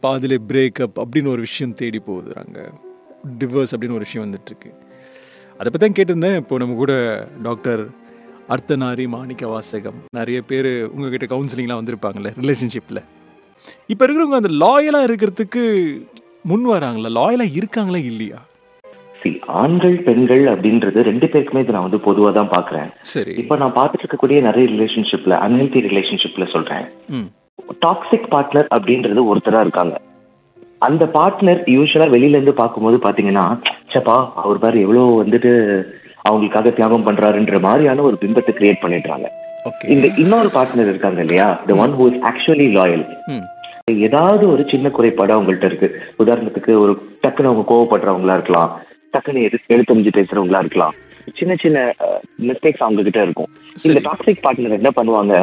பாதியிலே பிரேக்கப் அப்படின்னு ஒரு விஷயம் தேடி போகுதுறாங்க. டிவோர்ஸ் அப்படின்னு ஒரு விஷயம் வந்துட்டுருக்கு. அதை பற்றி தான் கேட்டிருந்தேன். இப்போ நம்ம கூட டாக்டர் அர்த்தநாரி மாணிக்க வாசகம் நிறைய பேர் உங்ககிட்ட கவுன்சிலிங்லாம் வந்திருப்பாங்கல்ல ரிலேஷன்ஷிப்பில். இப்போ இருக்கிறவங்க அந்த லாயலாக இருக்கிறதுக்கு முன் வராங்களா? லாயலாக இருக்காங்களா இல்லையா? ஆண்கள் பெண்கள் அப்படின்றது ரெண்டு பேருக்குமே இதை நான் வந்து பொதுவாக தான் பார்க்குறேன். சரி. இப்போ நான் பார்த்துட்டு இருக்கக்கூடிய நிறைய ரிலேஷன்ஷிப்ல அன்ஹெல்தி ரிலேஷன்ஷிப்ல சொல்றேன், டாக்ஸிக் பார்ட்னர் அப்படின்றது ஒருத்தரா இருக்காங்க. அந்த பார்ட்னர் யூஸ்வலா வெளியில இருந்து பார்க்கும்போது பாத்தீங்கன்னா, சப்பா அவர் பாரு எவ்வளவு வந்துட்டு அவங்களுக்காக தியாகம் பண்றாருன்ற மாதிரியான ஒரு பிம்பத்தை கிரியேட் பண்ணிடுறாங்க. இந்த இன்னொரு பார்ட்னர் இருக்காங்க இல்லையா, the one who is actually loyal. ஏதாவது ஒரு சின்ன குறைபாடு அவங்கள்ட்ட இருக்கு. உதாரணத்துக்கு ஒரு டக்குன்னு அவங்க கோவப்படுறவங்களா இருக்கலாம், டக்குன்னு எழுத்தறிஞ்சு பேசுறவங்களா இருக்கலாம், சின்ன சின்ன மிஸ்டேக்ஸ் அவங்க கிட்ட இருக்கும். இந்த டாக்ஸிக் பார்ட்னர் என்ன பண்ணுவாங்க,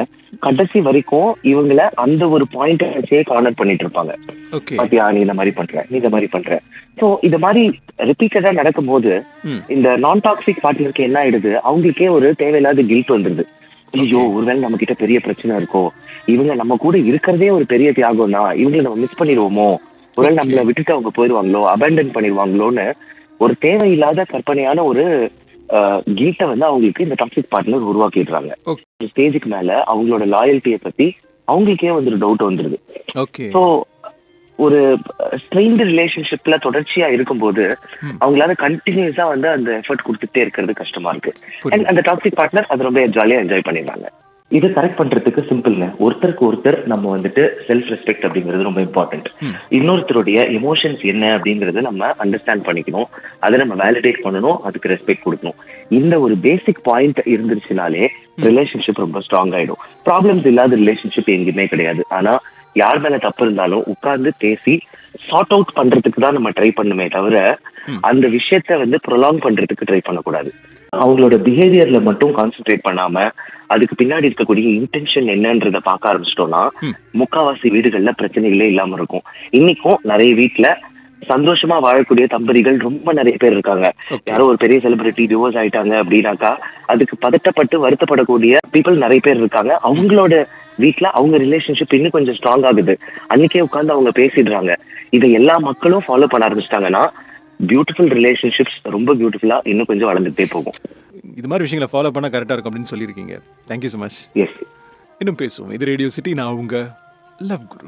கடைசி வரைக்கும் இவங்கள அந்த ஒரு பாயிண்ட் வச்சே கார்னர் பண்ணிட்டு இருப்பாங்க. பாத்தியா நீ இந்த மாதிரி பண்ற, நீ இந்த மாதிரி பண்ற. சோ இந்த மாதிரி ரிப்பீட்டடா நடக்கும் போது இந்த நான் டாக்ஸிக் பார்ட்னருக்கு என்ன ஆயிடுது, அவங்களுக்கே ஒரு தேவையில்லாத கில்ட் வந்துருது. ஐயோ ஒருவேளை நம்ம கிட்ட பெரிய பிரச்சனை இருக்கோ, இவங்க நம்ம கூட இருக்கிறதே ஒரு பெரிய தியாகம் தான், இவங்களை நம்ம மிஸ் பண்ணிடுவோமோ, ஒருவேளை நம்மள விட்டுட்டு அவங்க போயிடுவாங்களோ, அபேண்டன் பண்ணிடுவாங்களோன்னு ஒரு தேவையில்லாத கற்பனையான ஒரு கில்ட்டை வந்து அவங்களுக்கு இந்த டாக்ஸிக் பார்ட்னர் உருவாக்கிடுறாங்க. ஸ்டேஜுக்கு மேல அவங்களோட லாயல்ட்டியை பத்தி அவங்களுக்கே வந்து ஒரு டவுட் வந்துருது. ஸோ ஒரு ஸ்ட்ரெயின்டு ரிலேஷன்ஷிப்ல தொடர்ச்சியா இருக்கும்போது அவங்களால கண்டினியூஸா வந்து அந்த எஃபர்ட் கொடுத்துட்டே இருக்கிறது கஷ்டமா இருக்கு. அண்ட் அந்த டாக்ஸிக் பார்ட்னர் அதை ரொம்ப ஜாலியா என்ஜாய் பண்ணிடுறாங்க. இதை கரெக்ட் பண்றதுக்கு சிம்பிள்ங்க. ஒருத்தருக்கு ஒருத்தர் நம்ம வந்துட்டு செல்ஃப் ரெஸ்பெக்ட் அப்படிங்கிறது ரொம்ப இம்பார்ட்டன்ட். இன்னொருத்தருடைய எமோஷன்ஸ் என்ன அப்படிங்கறத நம்ம அண்டர்ஸ்டாண்ட் பண்ணிக்கணும், அதை நம்ம வேலிடேட் பண்ணணும், அதுக்கு ரெஸ்பெக்ட் கொடுக்கணும். இந்த ஒரு பேசிக் பாயிண்ட் இருந்துச்சுனாலே ரிலேஷன்ஷிப் ரொம்ப ஸ்ட்ராங் ஆயிடும். ப்ராப்ளம்ஸ் இல்லாத ரிலேஷன்ஷிப் எங்கேயுமே கிடையாது. ஆனா யார் மேல தப்பு இருந்தாலும் உட்கார்ந்து பேசி சார்ட் அவுட் பண்றதுக்கு தான் நம்ம ட்ரை பண்ணுமே தவிர அந்த விஷயத்த வந்து ப்ரொலாங் பண்றதுக்கு ட்ரை பண்ணக்கூடாது. அவங்களோட பிஹேவியர்ல மட்டும் கான்சென்ட்ரேட் பண்ணாம அதுக்கு பின்னாடி இருக்கக்கூடிய இன்டென்ஷன் என்னன்றத பார்க்க ஆரம்பிச்சிட்டோம்னா முக்காவாசி வீடுகள்ல பிரச்சனைகளே இல்லாம இருக்கும். இன்னைக்கும் நிறைய வீட்டுல சந்தோஷமா வாழக்கூடிய தம்பதிகள் ரொம்ப நிறைய பேர் இருக்காங்க. யாரோ ஒரு பெரிய செலிபிரிட்டி டிவோர்ஸ் ஆயிட்டாங்க அப்படின்னாக்கா அதுக்கு பதட்டப்பட்டு வருத்தப்படக்கூடிய பீப்புள் நிறைய பேர் இருக்காங்க. அவங்களோட வீட்டுல அவங்க ரிலேஷன்ஷிப் இன்னும் கொஞ்சம் ஸ்ட்ராங் ஆகுது. அன்னைக்கே உட்கார்ந்து அவங்க பேசிடுறாங்க. இதை எல்லா மக்களும் ஃபாலோ பண்ண ஆரம்பிச்சிட்டாங்கன்னா பியூட்டிஃபுல் ரிலேஷன்ஷிப்ஸ் ரொம்ப பியூட்டிஃபுல்லா இன்னும் கொஞ்சம் வளர்ந்துட்டே போகும். இது மாதிரி விஷயங்களை ஃபாலோ பண்ணா கரெக்டா இருக்கும் அப்படின்னு சொல்லியிருக்கீங்க. Thank you so much. எஸ், இன்னும் பேசுவோம். இது ரேடியோ சிட்டி. நான் உங்க லவ் குரு.